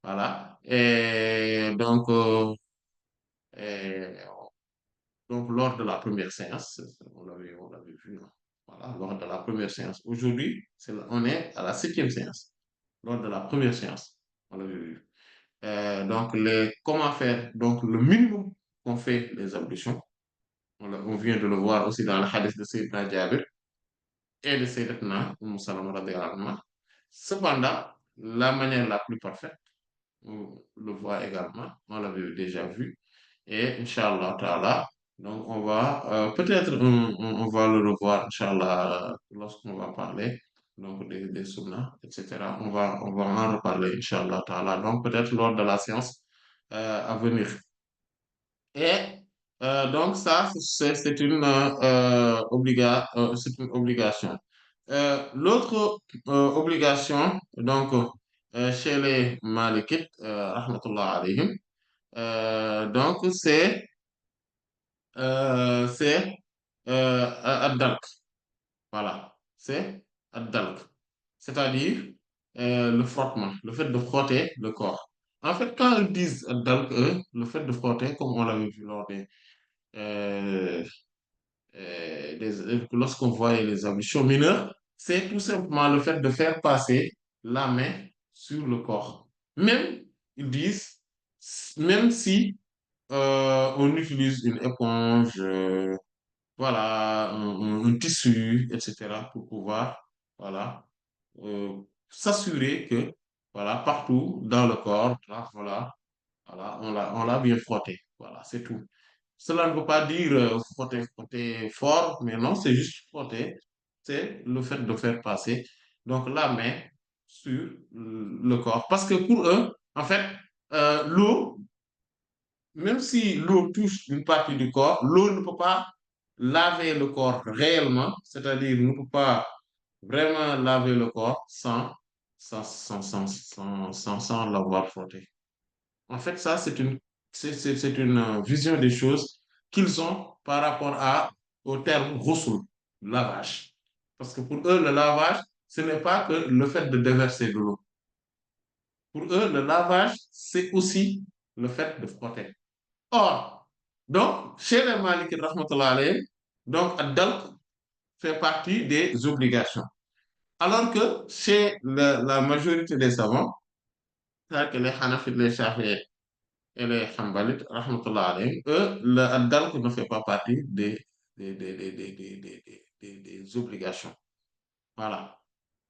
Voilà. Et donc, lors de la première séance, on l'avait vu, hein. Voilà, lors de la première séance. Aujourd'hui, on est à la septième séance. Lors de la première séance, on l'avait vu. Donc, comment faire donc, le minimum qu'on fait les ablutions. On vient de le voir aussi dans le hadith de Sayyidina Jabir et de Sayyidatuna Salama radhiyallahu anha. Cependant, la manière la plus parfaite, on le voit également, on l'avait déjà vu, et Inch'Allah Ta'ala, donc on va, peut-être on va le revoir, Inch'Allah, lorsqu'on va parler donc des sunnahs, etc. On va en reparler, Inch'Allah Ta'ala, donc peut-être lors de la séance à venir. Et donc ça, c'est une obligation. L'autre obligation, donc chez les Malikites, rahmatullah alayhim, donc c'est ad-dalk. Voilà, c'est ad-dalk. C'est-à-dire le frottement, le fait de frotter le corps. En fait, quand ils disent ad-dalk, le fait de frotter, comme on l'avait vu lors euh, lorsqu'on voyait les ambitions mineures, c'est tout simplement le fait de faire passer la main sur le corps. Même, ils disent, même si on utilise une éponge, voilà, un tissu, etc., pour pouvoir, voilà, s'assurer que, voilà, partout dans le corps, là, voilà, on l'a bien frotté. Voilà, c'est tout. Cela ne veut pas dire frotter, frotter fort, mais non, c'est juste frotter. C'est le fait de faire passer donc la main sur le corps. Parce que pour eux, en fait, l'eau, même si l'eau touche une partie du corps, l'eau ne peut pas laver le corps réellement, c'est-à-dire ne peut pas vraiment laver le corps sans l'avoir frotté. En fait, ça, c'est une vision des choses qu'ils ont par rapport au terme ghusl, lavage. Parce que pour eux, le lavage, ce n'est pas que le fait de déverser de l'eau. Pour eux, le lavage, c'est aussi le fait de frotter. Or, donc, chez les Malikites, rahmatullah alayhim, donc, ad-dalq fait partie des obligations. Alors que chez la majorité des savants, c'est-à-dire que les Hanafites, les Shafi'ites et les Hanbalites, rahmatullah alayhim, eux, le ad-dalq ne fait pas partie des obligations. Voilà.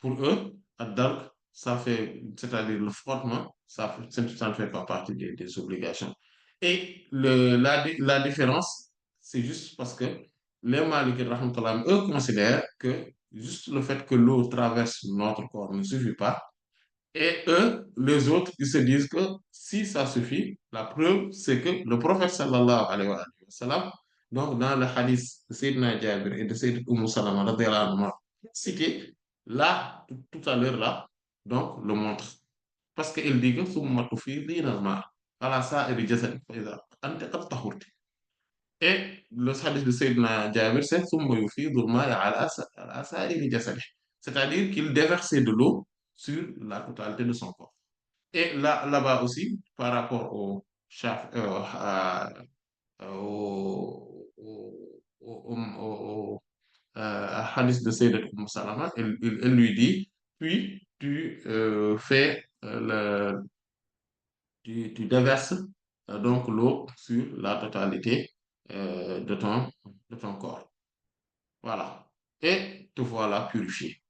Pour eux, ad-dalq, ça fait, c'est-à-dire le frottement, ça ne fait pas partie des obligations. Et la différence, c'est juste parce que les Malikites, rahmatullah, eux, considèrent que juste le fait que l'eau traverse notre corps ne suffit pas. Et eux, les autres, ils se disent que si ça suffit, la preuve, c'est que le prophète sallallahu alayhi wa sallam, donc dans le hadith de Sayyidina Jabir et de Sayyidina Salama, radiyallahu anhuma, cité là, tout à l'heure là, donc le montre. Parce qu'il dit que summa tufidina al-ma ala sa'iri jasadik fa idha anta qad tahurti. Et le hadith de Sayyidina Jabir, c'est summa yufidu al-ma'a ala sa'iri jasadik. C'est-à-dire qu'il déversait de l'eau sur la totalité de son corps. Et là-bas aussi, par rapport hadith de Sayyidat Salama, elle lui dit, puis tu déverses donc l'eau sur la totalité de ton corps. Voilà. Et te voilà purifié.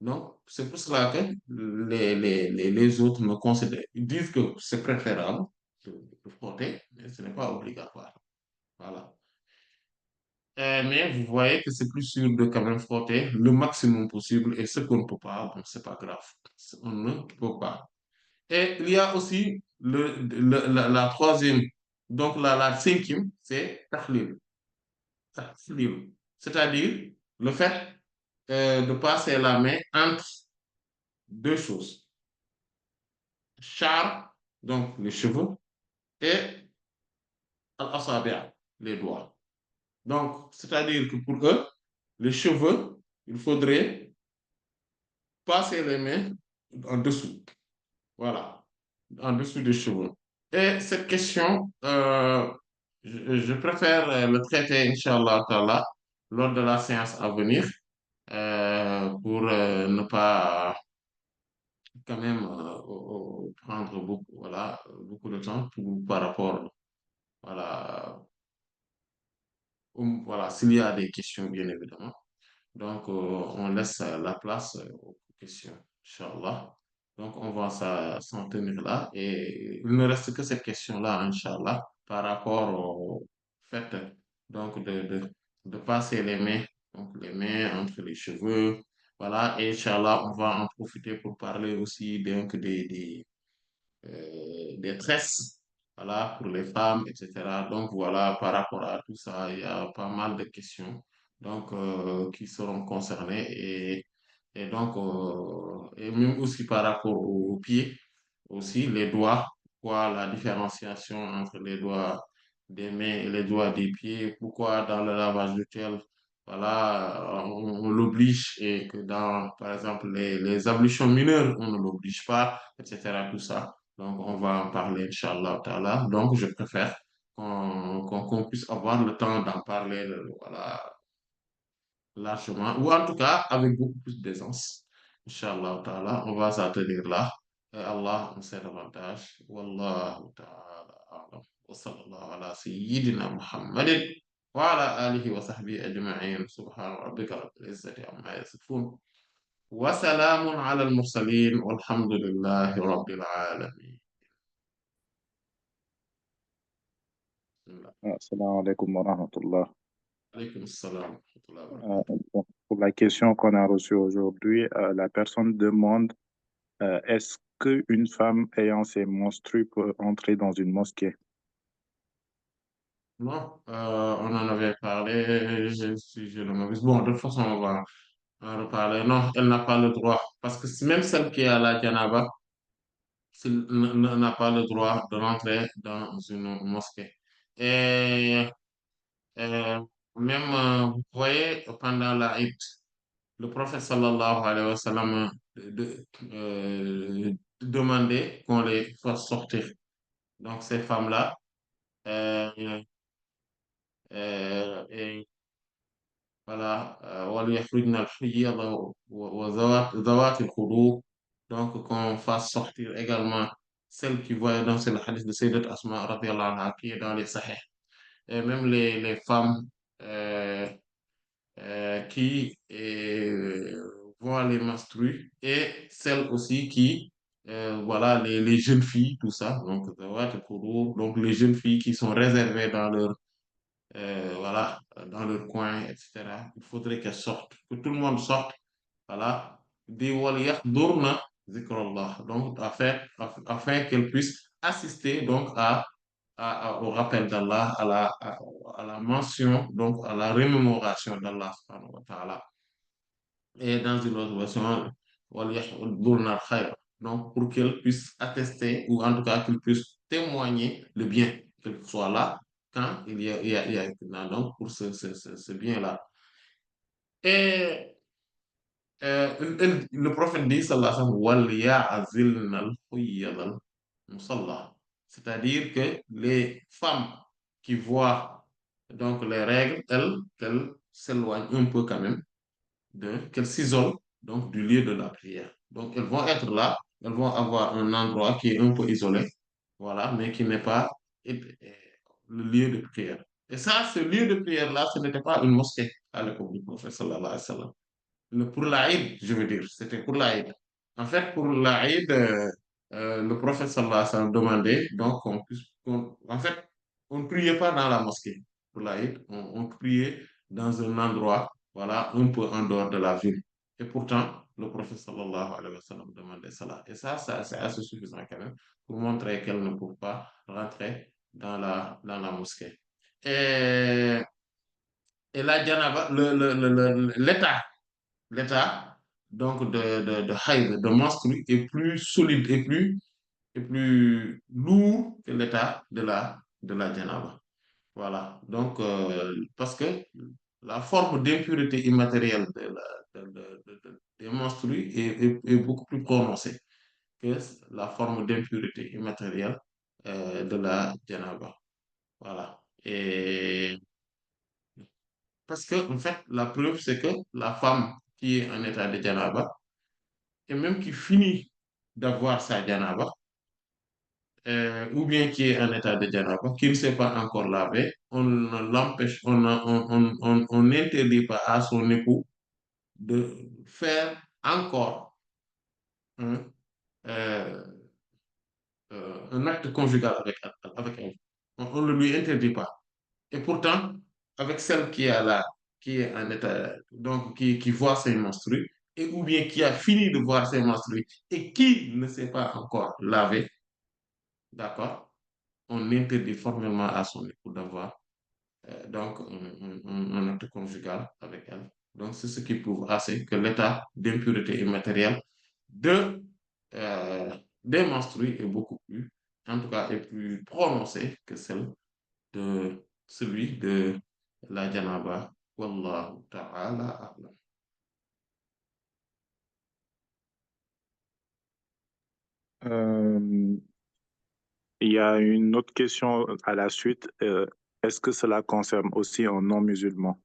Donc, c'est pour cela que les autres me considèrent, ils disent que c'est préférable de frotter, mais ce n'est pas obligatoire. Voilà. Mais vous voyez que c'est plus sûr de quand même frotter le maximum possible et ce qu'on ne peut pas, bon, c'est pas grave. On ne peut pas. Et il y a aussi la troisième, donc la cinquième, c'est tahlil. Tahlil. C'est-à-dire le fait de passer la main entre deux choses. Char, donc les cheveux, et al-asabi', les doigts. Donc, c'est-à-dire que pour eux, les cheveux, il faudrait passer les mains en dessous. Voilà, en dessous des cheveux. Et cette question, je préfère le traiter, Inch'Allah, Ta'ala, lors de la séance à venir, pour ne pas quand même prendre beaucoup, voilà, beaucoup de temps par rapport, voilà, voilà, s'il y a des questions, bien évidemment. Donc, on laisse la place aux questions, Inch'Allah. Donc, on va s'en tenir là. Et il ne reste que cette question-là, Inch'Allah, par rapport au fait donc, de passer les mains entre les cheveux. Voilà, et Inch'Allah, on va en profiter pour parler aussi donc, des tresses, voilà, pour les femmes, etc. Donc voilà, par rapport à tout ça, il y a pas mal de questions donc, qui seront concernées et donc, et même aussi par rapport aux pieds, aussi les doigts, quoi la différenciation entre les doigts des mains et les doigts des pieds, pourquoi dans le lavage de tel, voilà, on l'oblige et que dans, par exemple, les ablutions mineures, on ne l'oblige pas, etc. Tout ça. Donc, on va en parler, Inch'Allah Ta'ala. Donc, je préfère qu'on puisse avoir le temps d'en parler, voilà, largement, ou en tout cas avec beaucoup plus d'aisance. Inch'Allah Ta'ala, on va s'attenir là. Et Allah, on sait davantage. Wallahu Ta'ala a'lam. Wa sallallahu ala sayyidina Muhammadin wa ala alihi wa sahbihi ajma'in. Subhana rabbika rabbil izzati amma yasifun. Wa salamun ala al-mursalin. Walhamdulillahi rabbil alamin. Assalamu alaikum wa rahmatullah. Alaykum assalam wa rahmatullahi wa Euh, barakatuh. bon, pour la question qu'on a reçue aujourd'hui, la personne demande est-ce qu'une femme ayant ses menstrues peut entrer dans une mosquée? Non, on en avait parlé, si je ne m'abuse. Bon, de toute façon, on va en reparler. Non, elle n'a pas le droit. Parce que même celle qui a la janaba, n'a pas le droit de rentrer dans une mosquée. Et euh, même, vous voyez, pendant la Eid, le prophète sallallahu alayhi wa sallam demandait qu'on les fasse sortir. Donc, ces femmes-là, euh, et voilà, وَلْيَخْرُجْنَ الْحِيَضَ وَذَوَاتِ الْخُدُورِ. Donc, qu'on fasse sortir également celles qui voient, donc c'est le hadith de Sayyidat Asma radiallahu anha qui est dans les Sahih. Et même les femmes euh, qui voient les menstrues et celles aussi qui, voilà, les jeunes filles, tout ça. Donc, Zawat al-Khudûr, donc les jeunes filles qui sont réservées dans leur voilà, dans leur coin, etc. Il faudrait qu'elles sortent, que tout le monde sorte, voilà, des وَلْيَحْضُرْنَ ذِكْرَ اللَّهِ, donc afin qu'elles puissent assister donc au rappel d'Allah, à la mention, donc à la remémoration d'Allah subhanahu wa ta'ala. Et dans une autre version, وَلْيَحْضُرْنَ الْخَيْرَ, donc pour qu'elles puissent attester, ou en tout cas qu'elles puissent témoigner le bien, qu'elles soient là quand il y a donc pour ce bien-là. Et le prophète dit, sallallahu alayhi wa sallam, وَلْيَعْزِلْنَ الْحُيَّضَ الْمُصَلَّى, c'est-à-dire que les femmes qui voient donc les règles, elles, qu'elles s'éloignent un peu quand même, qu'elles s'isolent donc du lieu de la prière. Donc elles vont être là, elles vont avoir un endroit qui est un peu isolé, voilà, mais qui n'est pas le lieu de prière. Et ça, ce lieu de prière-là, ce n'était pas une mosquée à l'époque du prophète sallallahu alayhi wa sallam. Pour l'Aïd, je veux dire, c'était pour l'Aïd. En fait, pour l'Aïd, le prophète sallallahu alayhi wa sallam demandait donc en fait, on ne priait pas dans la mosquée pour l'Aïd, on priait dans un endroit, voilà, un peu en dehors de la ville. Et pourtant, le prophète sallallahu alayhi wa sallam demandait cela. Et ça c'est assez suffisant quand même pour montrer qu'elle ne peut pas rentrer dans la mosquée. Et, et la janaba, l'état donc de haïd, de menstru, est plus solide et plus lourd que l'état de la janaba. Voilà. Donc, parce que la forme d'impurité immatérielle des menstrues est beaucoup plus prononcée que la forme d'impurité immatérielle de la janaba. Voilà. Et parce que, en fait, la preuve, c'est que la femme qui est en état de janaba, et même qui finit d'avoir sa janaba, ou bien qui est en état de janaba, qui ne s'est pas encore lavé, on ne l'empêche, on n'interdit pas à son époux de faire encore un, euh, un acte conjugal avec elle. On ne lui interdit pas. Et pourtant, avec celle qui est là, qui est en état, donc qui voit ses menstrues, et ou bien qui a fini de voir ses menstrues et qui ne s'est pas encore lavé, d'accord, on interdit formellement à son époux d'avoir donc un acte conjugal avec elle. Donc, c'est ce qui prouve assez que l'état d'impurité immatérielle de, des menstrues est beaucoup plus, en tout cas, est plus prononcé que celle de celui de la janaba. Wallahu ta'ala a'lam. Euh, il y a une autre question à la suite. Est-ce que cela concerne aussi un non-musulman,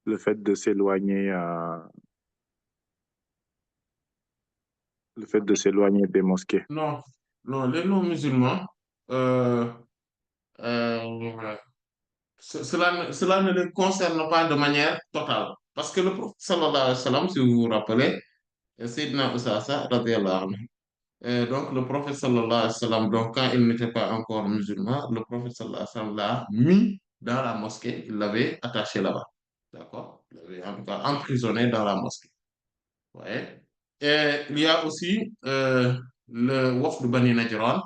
le fait de s'éloigner, le fait de s'éloigner des mosquées? Non, non, les non-musulmans, euh, euh, cela ne les concerne pas de manière totale. Parce que le prophète sallallahu alayhi wa sallam, si vous vous rappelez, Sayyidina Usasa, radiallahu anhu, donc le prophète sallallahu alayhi wa sallam, donc quand il n'était pas encore musulman, le prophète sallallahu alayhi wa sallam l'a mis dans la mosquée, il l'avait attaché là-bas. D'accord? Il l'avait en tout cas emprisonné dans la mosquée. Ouais. Et il y a aussi le Wafd Bani Najran,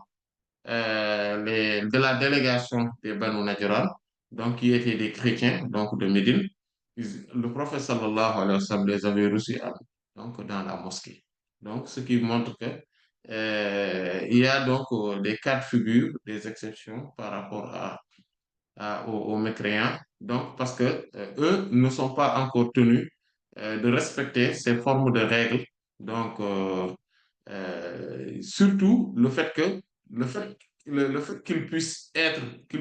de la délégation des Banu Najran, donc qui étaient des chrétiens, donc de Médine. Le prophète sallallahu alayhi wa sallam les avait reçus donc, dans la mosquée. Donc, ce qui montre que il y a donc des cas de figure, des exceptions par rapport aux mécréants. Donc, parce que eux ne sont pas encore tenus de respecter ces formes de règles. Donc, surtout le fait, le fait qu'ils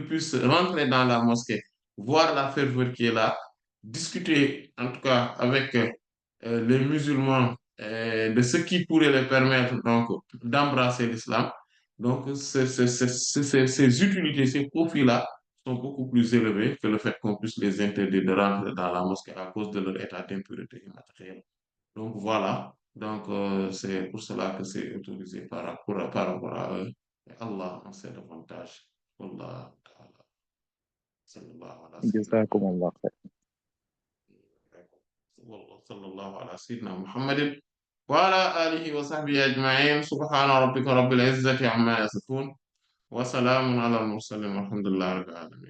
puissent rentrer dans la mosquée, voir la ferveur qui est là, discuter en tout cas avec les musulmans de ce qui pourrait les permettre donc d'embrasser l'islam. Donc, ces utilités, ces profits-là sont beaucoup plus élevés que le fait qu'on puisse les interdire de rentrer dans la mosquée à cause de leur état d'impureté immatérielle. Donc voilà, donc c'est pour cela que c'est autorisé par rapport à eux. Et Allah en sait davantage. Wallah ta'ala. Sallallahu ala sayyidina جزاكم الله خير. صلى الله على سيدنا محمد وعلى آله وصحبه أجمعين سبحان ربك رب العزة عما يصفون وسلام على المرسلين والحمد لله رب العالمين